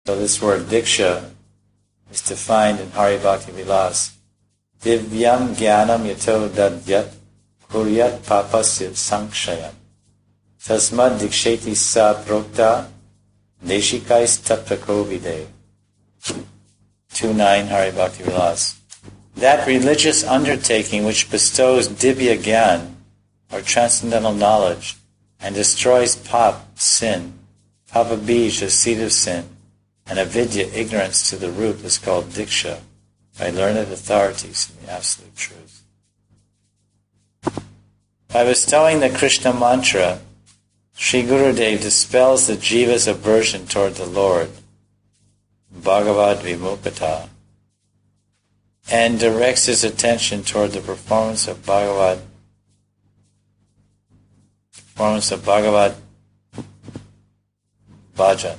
So this word diksha is defined in Hari Bhakti Vilas. Divyam jnanam yato dadyat kuryat papasya sankshayam. Tasmad diksheti sa prokta deshikais tapako vide. 2.9 Hari Bhakti Vilas. That religious undertaking which bestows divya gyan, or transcendental knowledge, and destroys pap, sin, papa bij, the seed of sin, and avidya, ignorance to the root, is called diksha, by learned authorities in the absolute truth. By bestowing the Krishna mantra, Sri Gurudev dispels the jiva's aversion toward the Lord, Bhagavad Vimukata, and directs his attention toward the performance of Bhagavad Bhajan.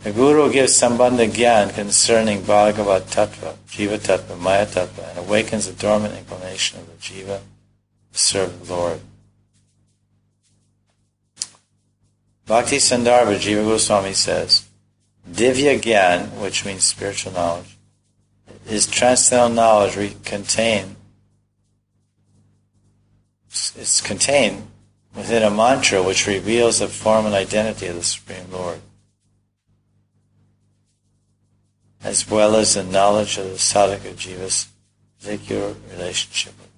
The Guru gives Sambandha Gyan concerning Bhagavad Tattva, Jiva Tattva, Maya Tattva, and awakens the dormant inclination of the Jiva to serve the Lord. Bhakti Sandarbha Jiva Goswami says, Divya Gyan, which means spiritual knowledge, is transcendental knowledge it's contained within a mantra which reveals the form and identity of the Supreme Lord, as well as the knowledge of the sadhaka jiva's particular relationship with